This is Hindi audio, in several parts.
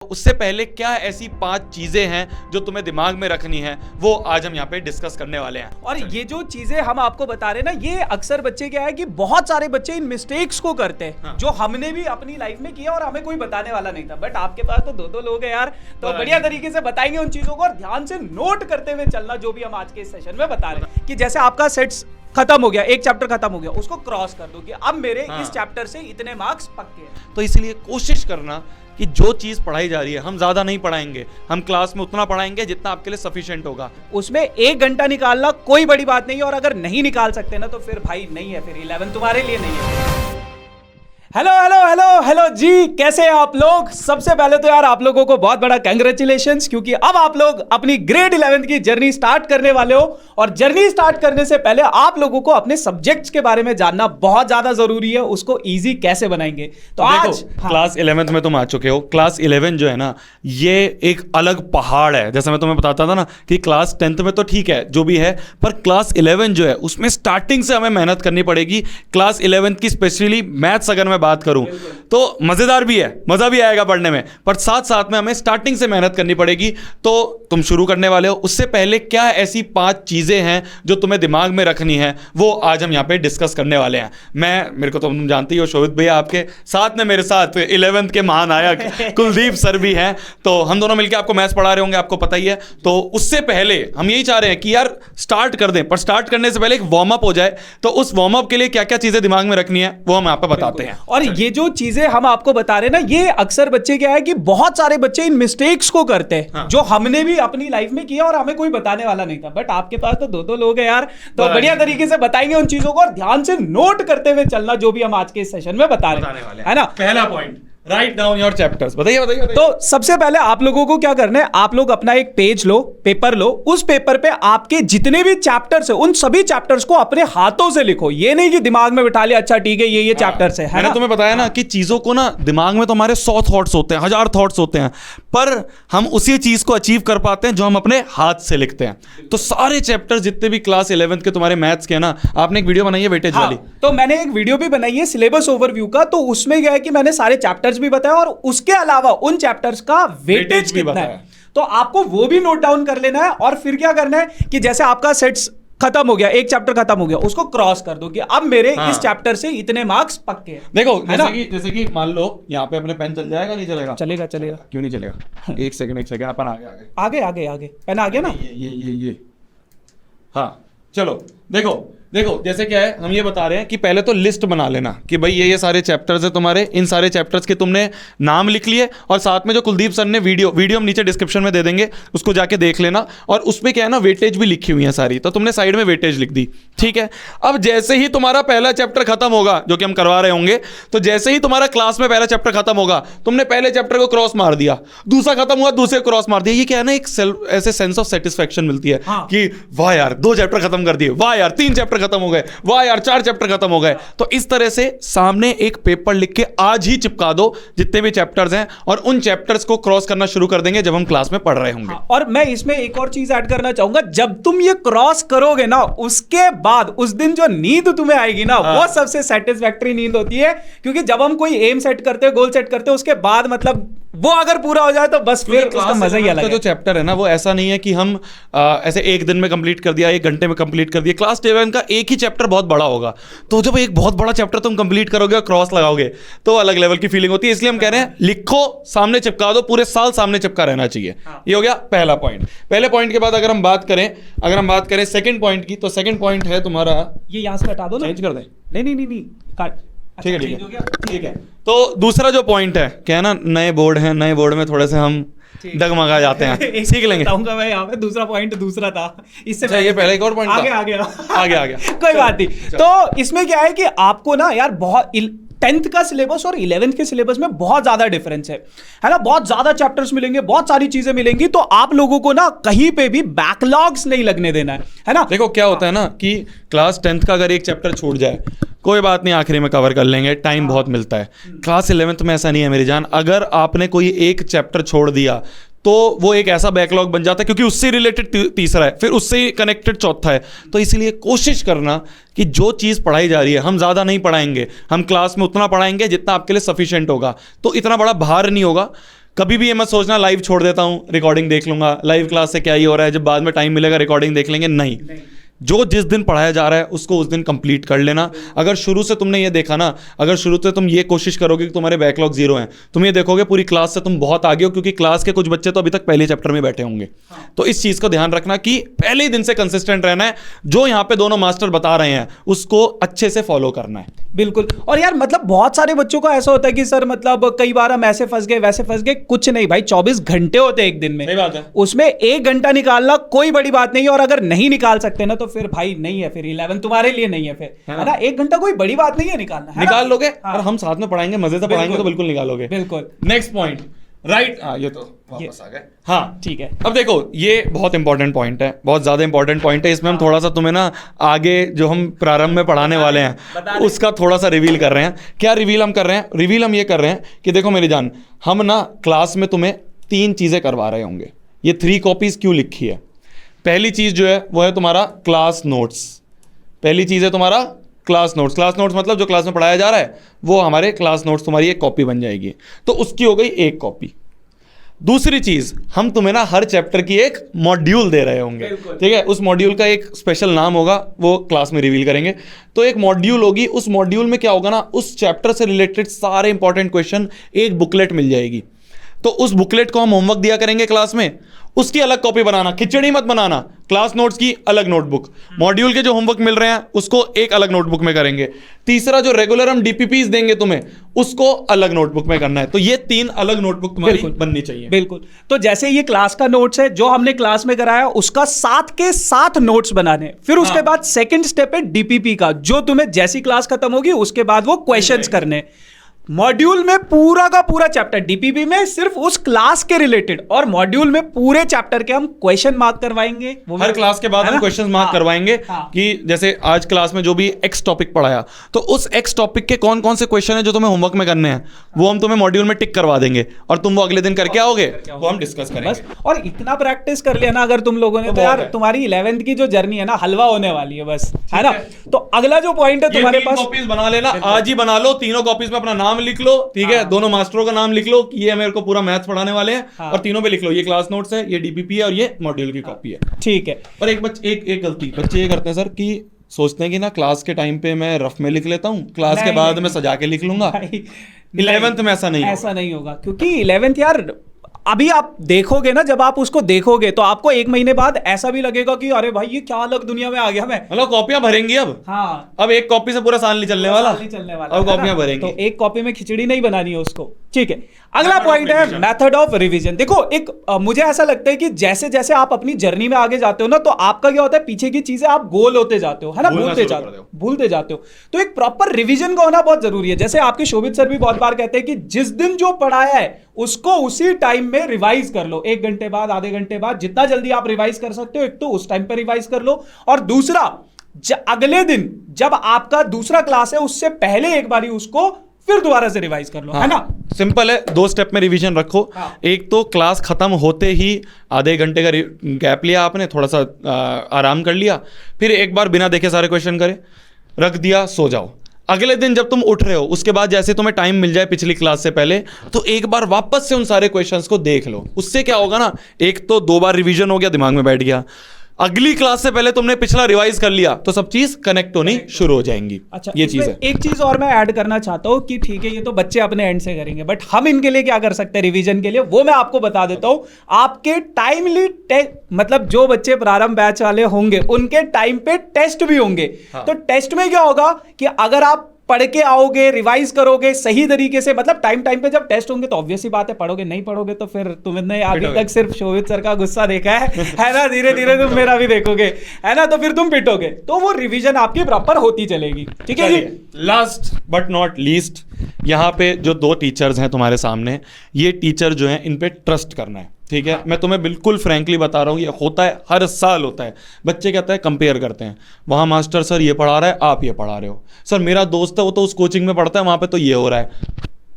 उससे पहले क्या ऐसी 5 चीजें हैं जो तुम्हें दिमाग में रखनी है, वो आज हम यहाँ पे डिस्कस करने वाले हैं। और ये जो चीजें हम आपको बता रहे हैं ना, ये अक्सर बच्चे क्या है कि बहुत सारे बच्चे इन मिस्टेक्स को करते हैं। हाँ। जो हमने भी अपनी लाइफ में किया और हमें कोई बताने वाला नहीं था, बट आपके पास तो दो लोग हैं यार, तो बढ़िया तरीके से बताएंगे उन चीजों को। और ध्यान से नोट करते हुए चलना जो भी हम आज के इस सेशन में बता रहे हैं। कि जैसे आपका सेट्स खत्म हो गया, एक चैप्टर खत्म हो गया, उसको क्रॉस कर दो कि अब मेरे इस चैप्टर से इतने मार्क्स पक्के हैं। तो इसलिए कोशिश करना कि जो चीज पढ़ाई जा रही है, हम ज्यादा नहीं पढ़ाएंगे, हम क्लास में उतना पढ़ाएंगे जितना आपके लिए सफिशिएंट होगा। उसमें 1 घंटा निकालना कोई बड़ी बात नहीं है, और अगर नहीं निकाल सकते ना तो फिर भाई नहीं है, फिर 11 तुम्हारे लिए नहीं है। हेलो हेलो हेलो हेलो जी, कैसे हैं आप लोग? सबसे पहले तो यार आप लोगों को बहुत बड़ा कांग्रेचुलेशंस, क्योंकि अब आप लोग अपनी ग्रेड 11 की जर्नी स्टार्ट करने वाले हो। और जर्नी स्टार्ट करने से पहले आप लोगों को अपने सब्जेक्ट्स के बारे में जानना बहुत ज्यादा जरूरी है। उसको इजी कैसे बनाएंगे, तो आज क्लास 11th में तुम आ चुके हो। क्लास 11 जो है ना, ये एक अलग पहाड़ है। जैसे मैं तुम्हें बताता था ना कि क्लास 10th में तो ठीक है जो भी है, पर क्लास 11 जो है उसमें स्टार्टिंग से हमें मेहनत करनी पड़ेगी। क्लास 11th की स्पेशली मैथ्स अगर मैं बात करूं तो मजेदार भी है, मजा भी आएगा पढ़ने में, पर साथ साथ में हमें स्टार्टिंग से मेहनत करनी पड़ेगी। तो तुम शुरू करने वाले हो, उससे पहले क्या ऐसी 5 चीजें हैं जो तुम्हें दिमाग में रखनी है, वो आज हम यहां पे डिस्कस करने वाले हैं। मेरे को तो तुम जानती हो, शोभित भैया आपके साथ में मेरे साथ 11th के महानायक कुलदीप सर भी हैं, तो हम दोनों मिलकर आपको मैथ्स पढ़ा रहे होंगे, आपको पता ही है। तो उससे पहले हम यही चाह रहे हैं कि यार स्टार्ट कर दें, पर स्टार्ट करने से पहले एक वार्म अप हो जाए। तो उस वार्म अप के लिए क्या क्या चीजें दिमाग में रखनी है वो हम आप पे बताते हैं। और ये जो चीजें हम आपको बता रहे हैं ना, ये अक्सर बच्चे क्या है कि बहुत सारे बच्चे इन मिस्टेक्स को करते हैं। हाँ। जो हमने भी अपनी लाइफ में किया और हमें कोई बताने वाला नहीं था, बट आपके पास तो दो लोग हैं यार, तो बढ़िया तरीके से बताएंगे उन चीजों को। और ध्यान से नोट करते हुए चलना जो भी हम आज के इस सेशन में बता रहे हैं, है ना। पहला point, write down your chapters. बताइए बताइए। तो सबसे पहले आप लोगों को क्या करना है, आप लोग अपना एक पेज लो, पेपर लो, उस पेपर पे आपके जितने भी चैप्टर्स है उन सभी चैप्टर्स को अपने हाथों से लिखो। ये नहीं कि दिमाग में बिठा लिया, अच्छा ठीक है ये चैप्टर्स है मैंने ना? तुम्हें बताया ना कि चीजों को ना, दिमाग में तो हमारे 100 थॉट्स होते हैं, 1000 थॉट्स होते हैं, पर हम उसी चीज को अचीव कर पाते हैं जो हम अपने हाथ से लिखते हैं। तो सारे चैप्टर जितने भी क्लास 11th के तुम्हारे मैथ्स के ना, आपने एक वीडियो बनाई है वेटेज वाली। तो मैंने एक वीडियो भी बनाई है सिलेबस ओवरव्यू का, तो उसमें क्या है कि मैंने सारे चैप्टर्स भी बताया और उसके अलावा उन चैप्टर्स का वेटेज भी कितना है, बताया। तो आपको वो भी नोट डाउन कर लेना है। और फिर क्या करना है कि जैसे आपका सेट्स खत्म हो गया, एक चैप्टर खत्म हो गया, उसको क्रॉस कर दो कि अब मेरे इस चैप्टर से इतने मार्क्स पक्के हैं। देखो है ना? जैसे कि मान लो यहाँ पे अपने पेन चल जाएगा, नहीं चलेगा? चलेगा चलेगा, क्यों नहीं चलेगा? एक सेकंड अपन आगे आगे आगे आगे आगे पेन आ गया ना। ये हाँ चलो। देखो जैसे क्या है, हम ये बता रहे हैं कि पहले तो लिस्ट बना लेना कि भाई ये सारे चैप्टर्स है तुम्हारे, इन सारे चैप्टर्स के तुमने नाम लिख लिए, और साथ में जो कुलदीप सर ने वीडियो हम नीचे डिस्क्रिप्शन में दे देंगे, उसको जाके देख लेना। और उसमें क्या है ना, वेटेज भी लिखी हुई है सारी, तो तुमने साइड में वेटेज लिख दी, ठीक है। अब जैसे ही तुम्हारा पहला चैप्टर खत्म होगा, जो कि हम करवा रहे होंगे, तो जैसे ही तुम्हारा क्लास में पहला चैप्टर खत्म होगा, तुमने पहले चैप्टर को क्रॉस मार दिया, दूसरा खत्म हुआ, दूसरे क्रॉस मार दिया। ये क्या है ना, एक ऐसे सेंस ऑफ सेटिस्फेक्शन मिलती है कि वाह यार 2 चैप्टर खत्म कर दिए, वाह यार 3 चैप्टर खत्म हो गए, वाह यार 4 चैप्टर खत्म हो गए। तो इस तरह से सामने एक पेपर लिख के आज ही चिपका दो जितने भी चैप्टर्स हैं, और उन चैप्टर्स को क्रॉस करना शुरू कर देंगे जब हम क्लास में पढ़ रहे होंगे। और मैं इसमें एक और चीज ऐड करना चाहूंगा, जब तुम ये क्रॉस करोगे ना, उसके बाद उस दिन जो नींद तुम्हें आएगी ना, वो सबसे सेटिस्फैक्टरी नींद होती है। क्योंकि जब हम कोई एम सेट करते हैं, गोल सेट करते हैं, उसके बाद मतलब वो अगर पूरा हो जाए तो बस फिर उसका मजा ही अलग है। जो चैप्टर है ना, वो ऐसा नहीं है कि हम ऐसे एक दिन में कंप्लीट कर दिया, 1 घंटे में कंप्लीट कर दिया। क्लास 11 का एक ही चैप्टर बहुत बड़ा होगा, तो जब एक बहुत बड़ा चैप्टर तुम कंप्लीट करोगे और क्रॉस लगाओगे तो अलग लेवल की फीलिंग होती है। इसलिए हम कह रहे हैं लिखो, सामने चिपका दो, पूरे साल सामने चिपका रहना चाहिए। ये हो गया पहला पॉइंट। पहले पॉइंट के बाद अगर हम बात करें सेकंड पॉइंट की, तो सेकंड पॉइंट है तुम्हारा, ये यहां से हटा दो ना, चेंज कर दें। नहीं काट, ठीक है। तो दूसरा जो पॉइंट है, क्या है ना, नए बोर्ड है, नए बोर्ड में थोड़े से हम डगमगा जाते हैं, सीख लेंगे। मैं यहाँ पे दूसरा पॉइंट दूसरा था, इससे ये पहले एक और पॉइंट आगे आ गया कोई बात नहीं। तो इसमें क्या है कि आपको ना यार बहुत 10th का सिलेबस और 11th के सिलेबस में बहुत ज्यादा डिफरेंस है ना। बहुत ज्यादा चैप्टर्स मिलेंगे, बहुत सारी चीजें मिलेंगी, तो आप लोगों को ना कहीं पे भी बैकलॉग्स नहीं लगने देना है ना। देखो क्या होता है ना कि क्लास 10th का अगर एक चैप्टर छूट जाए, कोई बात नहीं, आखिरी में कवर कर लेंगे, टाइम बहुत मिलता है। क्लास 11th में ऐसा नहीं है मेरी जान। अगर आपने कोई एक चैप्टर छोड़ दिया तो वो एक ऐसा बैकलॉग बन जाता है, क्योंकि उससे रिलेटेड तीसरा है, फिर उससे कनेक्टेड चौथा है। तो इसलिए कोशिश करना कि जो चीज़ पढ़ाई जा रही है, हम ज़्यादा नहीं पढ़ाएंगे, हम क्लास में उतना पढ़ाएंगे जितना आपके लिए सफिशिएंट होगा, तो इतना बड़ा भार नहीं होगा। कभी भी ये मत सोचना लाइव छोड़ देता हूँ, रिकॉर्डिंग देख लूंगा, लाइव क्लास से क्या ही हो रहा है, जब बाद में टाइम मिलेगा रिकॉर्डिंग देख लेंगे। नहीं, जो जिस दिन पढ़ाया जा रहा है उसको उस दिन कंप्लीट कर लेना। अगर शुरू से तुमने ये देखा ना, अगर शुरू से तुम ये कोशिश करोगे कि तुम्हारे बैकलॉग 0 हैं, तुम ये देखोगे पूरी क्लास से तुम बहुत आगे हो, क्योंकि क्लास के कुछ बच्चे तो अभी तक पहले चैप्टर में बैठे होंगे। तो इस चीज़ को ध्यान रखना कि पहले ही दिन से कंसिस्टेंट रहना है, जो यहाँ पे दोनों मास्टर बता रहे हैं उसको अच्छे से फॉलो करना है। बिल्कुल। और यार मतलब बहुत सारे बच्चों का ऐसा होता है कि सर मतलब कई बार हम ऐसे फंस गए वैसे फंस गए। कुछ नहीं भाई, 24 घंटे होते हैं एक दिन में। सही बात है। उसमें 1 घंटा निकालना कोई बड़ी बात नहीं है, और अगर नहीं निकाल सकते ना तो फिर भाई नहीं है, फिर 11 तुम्हारे लिए नहीं है फिर, है ना। 1 घंटा कोई बड़ी बात नहीं है निकालना, है निकाल ना? लोगे। हाँ। और हम साथ में पढ़ाएंगे, मजे से पढ़ाएंगे तो बिल्कुल निकालोगे। बिल्कुल। Next point, right. ये तो वापस आ गए। हाँ ठीक है। अब देखो, ये बहुत इंपॉर्टेंट पॉइंट है, बहुत ज्यादा इंपॉर्टेंट पॉइंट है। इसमें हम थोड़ा सा तुम्हें ना आगे जो हम प्रारंभ में पढ़ाने वाले हैं उसका थोड़ा सा रिवील कर रहे हैं। क्या रिवील हम कर रहे हैं? रिवील हम ये कर रहे हैं कि देखो मेरी जान, हम ना क्लास में तुम्हें 3 चीजें करवा रहे होंगे। ये 3 कॉपीज क्यों लिखी है? पहली चीज जो है वो है तुम्हारा क्लास नोट्स। पहली चीज है तुम्हारा क्लास नोट्स। क्लास नोट्स मतलब जो क्लास में पढ़ाया जा रहा है वो हमारे क्लास नोट्स तुम्हारी एक कॉपी बन जाएगी, तो उसकी हो गई एक कॉपी। दूसरी चीज, हम तुम्हें ना हर चैप्टर की एक मॉड्यूल दे रहे होंगे, ठीक है। उस मॉड्यूल का एक स्पेशल नाम होगा, वो क्लास में रिवील करेंगे। तो एक मॉड्यूल होगी, उस मॉड्यूल में क्या होगा ना, उस चैप्टर से रिलेटेड सारे इंपॉर्टेंट क्वेश्चन, एक बुकलेट मिल जाएगी। तो उस बुकलेट को हम होमवर्क दिया करेंगे क्लास में, उसकी अलग कॉपी बनाना, खिचड़ी मत बनाना। क्लास नोट्स की अलग नोटबुक, मॉड्यूल के जो होमवर्क मिल रहे हैं उसको एक अलग नोटबुक में करेंगे। तीसरा, जो रेगुलर हम डीपीपीस देंगे तुम्हें, उसको अलग नोटबुक में करना है। तो ये 3 अलग नोटबुक तुम्हारी बननी चाहिए। बिल्कुल। तो जैसे ये क्लास का नोट्स है जो हमने क्लास में कराया, उसका 7 के 7 नोट्स बनाने। फिर उसके बाद सेकंड स्टेप है डीपीपी का, जो तुम्हें जैसी क्लास खत्म होगी उसके बाद वो क्वेश्चंस करने। मॉड्यूल में पूरा का पूरा चैप्टर, डीपीपी में सिर्फ उस क्लास के रिलेटेड, और मॉड्यूल में पूरे चैप्टर के हम क्वेश्चन मार्क करवाएंगे। हर क्लास के बाद हम क्वेश्चन मार्क करवाएंगे कि जैसे आज क्लास में जो भी एक्स टॉपिक पढ़ाया, तो उस एक्स टॉपिक के कौन कौन से क्वेश्चन है जो तुम्हें होमवर्क में करने हैं, वो हम तुम्हें मॉड्यूल में टिक करवा देंगे, और तुम वो अगले दिन करके आओगे, वो हम डिस्कस करेंगे। बस, और इतना प्रैक्टिस कर लिया ना अगर तुम लोगों ने, तो यार तुम्हारी 11th की जो जर्नी है ना, हलवा होने वाली है बस, है ना। तो अगला जो पॉइंट है तुम्हारे पास, कॉपीज बना लेना, आज ही बना लो। तीनों कॉपीज में अपना नाम लिख लो, ठीक है। दोनों मास्टरों का नाम लिख लो कि ये मेरे को पूरा मैथ्स पढ़ाने वाले हैं, और तीनों पे लिख लो ये क्लास नोट्स है, ये डीपीपी है, और ये मॉड्यूल की कॉपी है, ठीक है। और एक गलती बच्चे ये करते हैं सर कि सोचते हैं कि ना क्लास के टाइम पे मैं रफ में लिख लेता हूँ, क्लास के बाद में सजा के लिख लूंगा। 11th में ऐसा नहीं होगा, क्योंकि 11th यार अभी आप देखोगे ना, जब आप उसको देखोगे तो आपको 1 महीने बाद ऐसा भी लगेगा कि अरे भाई ये क्या अलग दुनिया में आ गया मैं। मतलब कॉपियां भरेंगी अब। हाँ, अब एक कॉपी से पूरा साल नहीं चलने वाला, अब कॉपियां भरेंगी। तो एक कॉपी में खिचड़ी नहीं बनानी है उसको, ठीक है। अगला पॉइंट है मेथड ऑफ रिवीजन। देखो एक मुझे ऐसा लगता है कि जैसे जैसे आप अपनी जर्नी में आगे जाते हो ना, तो आपका क्या होता है, पीछे की चीजें आप गोल होते जाते हो, है ना, भूलते जाते हो। तो एक प्रॉपर रिवीजन का होना बहुत जरूरी है। जैसे आपके शोभित सर भी बहुत बार कहते हैं कि जिस दिन जो पढ़ाया है उसको उसी टाइम में रिवाइज कर लो, 1 घंटे बाद, आधे घंटे बाद, जितना जल्दी आप रिवाइज कर सकते हो। एक तो उस टाइम पे रिवाइज कर लो, और दूसरा अगले दिन जब आपका दूसरा क्लास है उससे पहले एक बारी उसको फिर दोबारा से रिवाइज कर लो, है ना। सिंपल है, 2 स्टेप में रिवीजन रखो। एक तो क्लास खत्म होते ही आधे घंटे का गैप लिया आपने, थोड़ा सा आराम कर लिया, फिर एक बार बिना देखे सारे क्वेश्चन करे रख दिया, सो जाओ। अगले दिन जब तुम उठ रहे हो उसके बाद जैसे तुम्हें टाइम मिल जाए पिछली क्लास से पहले, तो एक बार वापस से उन सारे क्वेश्चंस को देख लो। उससे क्या होगा ना, एक तो 2 बार रिवीजन हो गया, दिमाग में बैठ गया। अगली क्लास से पहले तुमने पिछला रिवाइज कर लिया, तो सब चीज कनेक्ट होनी शुरू हो जाएंगी। अच्छा, ये चीज है। एक चीज और मैं ऐड करना चाहता हूँ कि ठीक है ये तो बच्चे अपने एंड से करेंगे, बट हम इनके लिए क्या कर सकते हैं रिवीजन के लिए, वो मैं आपको बता देता हूँ। आपके टाइमली मतलब जो बच्चे प्रारंभ बैच वाले होंगे उनके टाइम पे टेस्ट भी होंगे। तो टेस्ट में क्या होगा कि अगर आप पढ़ के आओगे, रिवाइज करोगे सही तरीके से, मतलब टाइम पे जब टेस्ट होंगे तो ऑब्वियस ही बात है पढ़ोगे, नहीं पढ़ोगे तो फिर तुमने अभी तक सिर्फ शोभित सर का गुस्सा देखा है ना, धीरे धीरे तुम मेरा भी देखोगे, है ना, तो फिर तुम पिटोगे। तो वो रिवीजन आपकी प्रॉपर होती चलेगी, ठीक है जी। लास्ट बट नॉट लीस्ट, यहाँ पे जो 2 टीचर्स हैं तुम्हारे सामने, ये टीचर जो हैं इन पे ट्रस्ट करना है, ठीक है। मैं तुम्हें बिल्कुल फ्रैंकली बता रहा हूँ, ये होता है, हर साल होता है। बच्चे कहते हैं, कंपेयर करते हैं, वहाँ मास्टर सर ये पढ़ा रहा है, आप ये पढ़ा रहे हो, सर मेरा दोस्त है वो तो उस कोचिंग में पढ़ता है, वहाँ पे तो ये हो रहा है।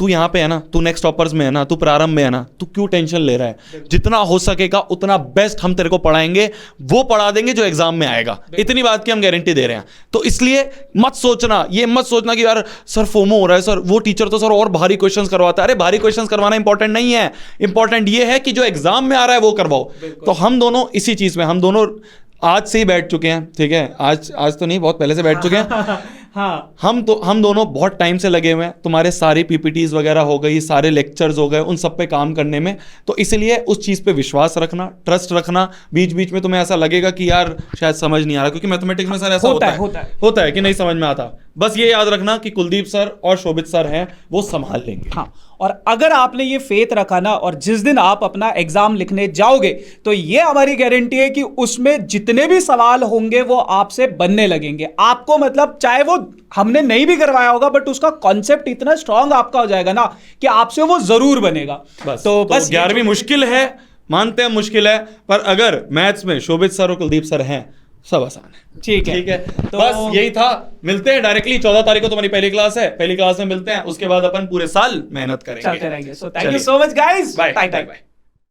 तू यहाँ पे है ना, तू नेक्स्ट टॉपर्स में है ना, तू प्रारंभ में है ना, तू क्यों टेंशन ले रहा है? जितना हो सकेगा उतना बेस्ट हम तेरे को पढ़ाएंगे, वो पढ़ा देंगे जो एग्जाम में आएगा। इतनी बात की हम गारंटी दे रहे हैं। तो इसलिए मत सोचना, ये मत सोचना कि यार सर फोमो हो रहा है, सर वो टीचर तो सर और भारी क्वेश्चंस करवाता है। अरे भारी क्वेश्चंस करवाना इंपॉर्टेंट नहीं है, इंपॉर्टेंट ये है कि जो एग्जाम में आ रहा है वो करवाओ। तो हम दोनों इसी चीज में, हम दोनों आज से ही बैठ चुके हैं, ठीक है, आज तो नहीं, बहुत पहले से बैठ चुके हैं। हाँ, हम दोनों बहुत टाइम से लगे हुए हैं, तुम्हारे सारी पीपीटीज वगैरह हो गई, सारे लेक्चर्स हो गए, उन सब पे काम करने में। तो इसलिए उस चीज़ पे विश्वास रखना, ट्रस्ट रखना। बीच बीच में तुम्हें ऐसा लगेगा कि यार शायद समझ नहीं आ रहा, क्योंकि मैथमेटिक्स में सर ऐसा होता है कि नहीं समझ में आता। बस ये याद रखना कि कुलदीप सर और शोभित सर हैं, वो संभाल लेंगे। हाँ, और अगर आपने ये फेथ रखा ना, और जिस दिन आप अपना एग्जाम लिखने जाओगे तो ये हमारी गारंटी है कि उसमें जितने भी सवाल होंगे वो आपसे बनने लगेंगे। आपको मतलब चाहे वो हमने नहीं भी करवाया होगा, बट उसका कॉन्सेप्ट इतना स्ट्रांग आपका हो जाएगा ना कि आपसे वो जरूर बनेगा। तो 11वीं मुश्किल है, मानते हैं मुश्किल है, पर अगर मैथ्स में शोभित सर और कुलदीप सर हैं, सब आसान है। ठीक है तो बस यही था। मिलते हैं डायरेक्टली 14 तारीख को, तुम्हारी पहली क्लास है, पहली क्लास में मिलते हैं। उसके बाद अपन पूरे साल मेहनत करेंगे। So thank you so much guys, bye bye.